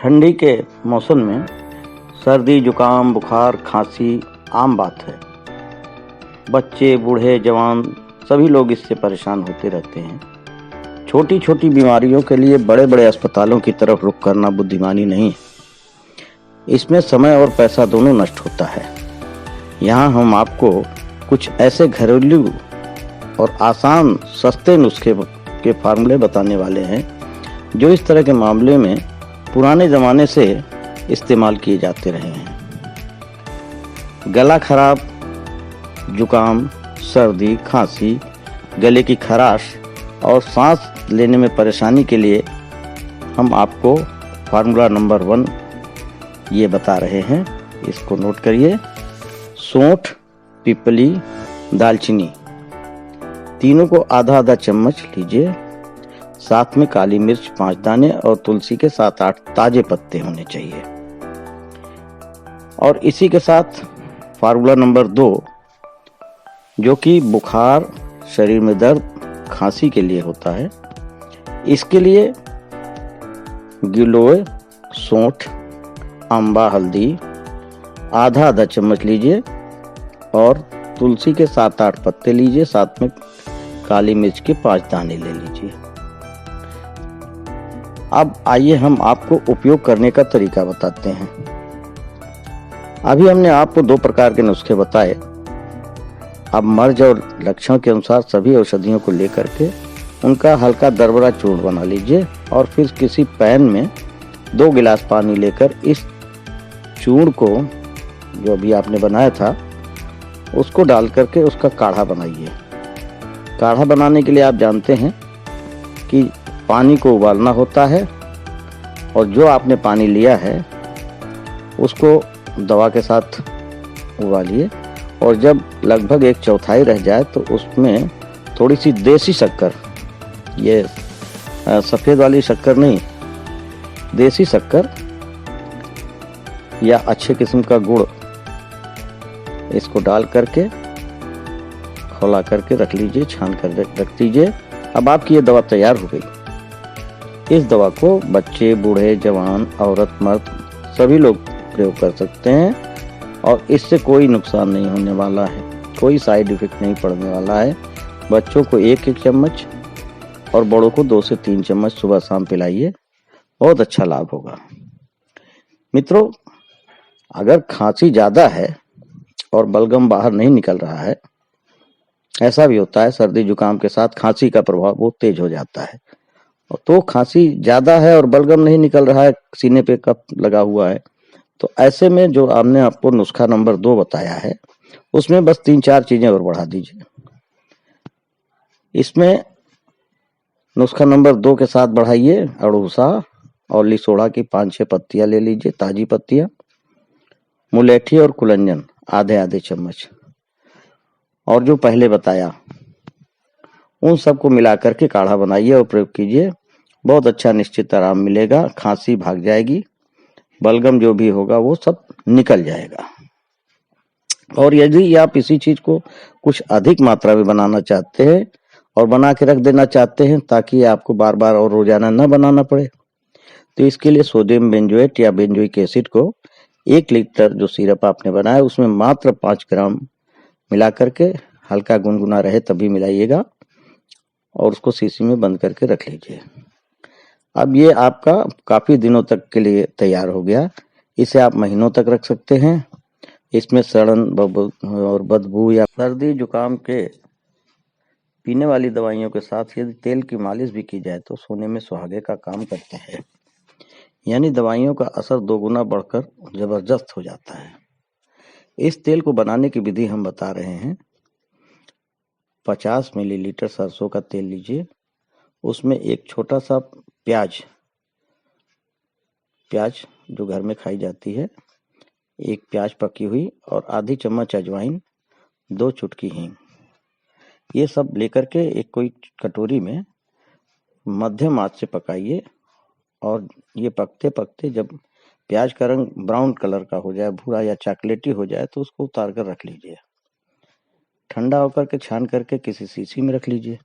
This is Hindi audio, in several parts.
ठंडी के मौसम में सर्दी जुकाम बुखार खांसी आम बात है। बच्चे बूढ़े जवान सभी लोग इससे परेशान होते रहते हैं। छोटी छोटी बीमारियों के लिए बड़े बड़े अस्पतालों की तरफ रुख करना बुद्धिमानी नहीं है। इसमें समय और पैसा दोनों नष्ट होता है। यहाँ हम आपको कुछ ऐसे घरेलू और आसान सस्ते नुस्खे के फार्मूले बताने वाले हैं जो इस तरह के मामले में पुराने ज़माने से इस्तेमाल किए जाते रहे हैं। गला खराब, जुकाम, सर्दी, खांसी, गले की खराश और सांस लेने में परेशानी के लिए हम आपको फार्मूला नंबर 1 ये बता रहे हैं। इसको नोट करिए। सौंठ, पिपली, दालचीनी तीनों को आधा आधा चम्मच लीजिए। साथ में काली मिर्च 5 दाने और तुलसी के 7-8 ताजे पत्ते होने चाहिए। और इसी के साथ फार्मूला नंबर 2 जो कि बुखार, शरीर में दर्द, खांसी के लिए होता है। इसके लिए गिलोय, सौंठ, अम्बा, हल्दी आधा आधा चम्मच लीजिए और तुलसी के 7-8 पत्ते लीजिए। साथ में काली मिर्च के 5 दाने ले लीजिए। अब आइए हम आपको उपयोग करने का तरीका बताते हैं। अभी हमने आपको 2 प्रकार के नुस्खे बताए। अब मर्ज और लक्षण के अनुसार सभी औषधियों को लेकर के उनका हल्का दरदरा चूर्ण बना लीजिए और फिर किसी पैन में 2 गिलास पानी लेकर इस चूर्ण को जो अभी आपने बनाया था उसको डाल करके उसका काढ़ा बनाइए। काढ़ा बनाने के लिए आप जानते हैं कि पानी को उबालना होता है और जो आपने पानी लिया है उसको दवा के साथ उबालिए और जब लगभग 1/4 रह जाए तो उसमें थोड़ी सी देसी शक्कर, ये सफ़ेद वाली शक्कर नहीं, देसी शक्कर या अच्छे किस्म का गुड़, इसको डाल करके खौला करके रख लीजिए, छान कर रख दीजिए। अब आपकी ये दवा तैयार हो गई। इस दवा को बच्चे, बूढ़े, जवान, औरत, मर्द सभी लोग प्रयोग कर सकते हैं और इससे कोई नुकसान नहीं होने वाला है, कोई साइड इफेक्ट नहीं पड़ने वाला है। बच्चों को 1-1 चम्मच और बड़ों को 2 से 3 चम्मच सुबह शाम पिलाइए, बहुत अच्छा लाभ होगा। मित्रों, अगर खांसी ज़्यादा है और बलगम बाहर नहीं निकल रहा है, ऐसा भी होता है, सर्दी जुकाम के साथ खांसी का प्रभाव बहुत तेज हो जाता है, तो खांसी ज़्यादा है और बलगम नहीं निकल रहा है, सीने पे कफ लगा हुआ है, तो ऐसे में जो हमने आपको नुस्खा नंबर 2 बताया है उसमें बस 3-4 चीज़ें और बढ़ा दीजिए। इसमें नुस्खा नंबर 2 के साथ बढ़ाइए अड़ूसा और लिसोड़ा की 5-6 पत्तियां ले लीजिए, ताजी पत्तियां, मुलेठी और कुलंजन आधे आधे चम्मच, और जो पहले बताया उन सबको मिला करके काढ़ा बनाइए और प्रयोग कीजिए। बहुत अच्छा निश्चित आराम मिलेगा, खांसी भाग जाएगी, बलगम जो भी होगा वो सब निकल जाएगा। और यदि आप इसी चीज को कुछ अधिक मात्रा में बनाना चाहते हैं और बना के रख देना चाहते हैं ताकि आपको बार बार और रोजाना न बनाना पड़े, तो इसके लिए सोडियम बेंजोएट या बेंजोइक एसिड को 1 लीटर जो सिरप आपने बनाया उसमें मात्र 5 ग्राम मिला करके, हल्का गुनगुना रहे तभी मिलाइएगा और उसको शीशी में बंद करके रख लीजिए। अब ये आपका काफी दिनों तक के लिए तैयार हो गया। इसे आप महीनों तक रख सकते हैं। इसमें सड़न और बदबू या सर्दी जुकाम के पीने वाली दवाइयों के साथ यदि तेल की मालिश भी की जाए तो सोने में सुहागे का काम करता है, यानी दवाइयों का असर 2 गुना बढ़कर जबरदस्त हो जाता है। इस तेल को बनाने की विधि हम बता रहे हैं। 50 मिलीलीटर सरसों का तेल लीजिए, उसमें एक छोटा सा प्याज जो घर में खाई जाती है, 1 प्याज पकी हुई और आधी चम्मच अजवाइन, 2 चुटकी हींग, ये सब लेकर के एक कोई कटोरी में मध्यम आंच से पकाइए और ये पकते पकते जब प्याज का रंग ब्राउन कलर का हो जाए, भूरा या चॉकलेटी हो जाए, तो उसको उतार कर रख लीजिए। ठंडा होकर के छान करके किसी शीशी में रख लीजिए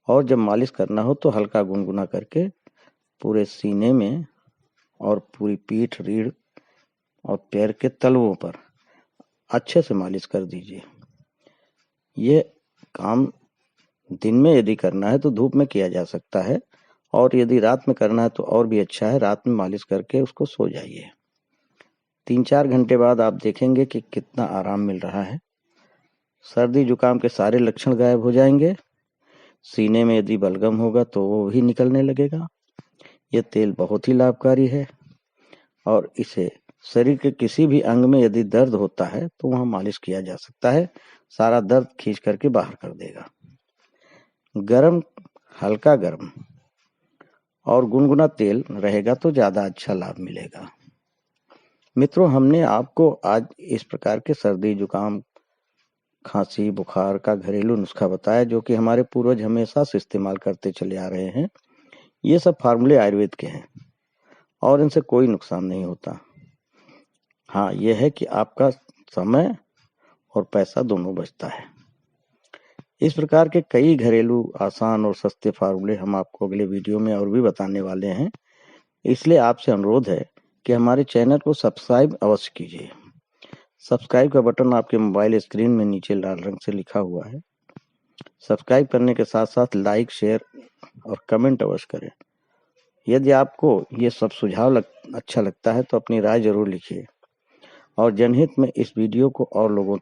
और जब मालिश करना हो तो हल्का गुनगुना करके पूरे सीने में और पूरी पीठ, रीढ़ और पैर के तलवों पर अच्छे से मालिश कर दीजिए। ये काम दिन में यदि करना है तो धूप में किया जा सकता है, और यदि रात में करना है तो और भी अच्छा है, रात में मालिश करके उसको सो जाइए। 3-4 घंटे बाद आप देखेंगे कि कितना आराम मिल रहा है। सर्दी जुकाम के सारे लक्षण गायब हो जाएंगे। सीने में यदि बलगम होगा तो वो भी निकलने लगेगा। ये तेल बहुत ही लाभकारी है, और इसे शरीर के किसी भी अंग में यदि दर्द होता है तो वहां मालिश किया जा सकता है। सारा दर्द खींच करके बाहर कर देगा। गरम, हल्का गरम और गुनगुना तेल रहेगा तो ज्यादा अच्छा लाभ मिलेगा। मित्रों, हमने आपको आज इस प्रकार के सर्दी जुकाम, खांसी, बुखार का घरेलू नुस्खा बताया, जो कि हमारे पूर्वज हमेशा से इस्तेमाल करते चले आ रहे हैं। ये सब फार्मूले आयुर्वेद के हैं और इनसे कोई नुकसान नहीं होता। हाँ, यह है कि आपका समय और पैसा दोनों बचता है। इस प्रकार के कई घरेलू आसान और सस्ते फार्मूले हम आपको अगले वीडियो में और भी बताने वाले हैं। इसलिए आपसे अनुरोध है कि हमारे चैनल को सब्सक्राइब अवश्य कीजिए। सब्सक्राइब का बटन आपके मोबाइल स्क्रीन में नीचे लाल रंग से लिखा हुआ है। सब्सक्राइब करने के साथ साथ लाइक, शेयर और कमेंट अवश्य करें। यदि आपको ये सब सुझाव अच्छा लगता है तो अपनी राय जरूर लिखिए, और जनहित में इस वीडियो को और लोगों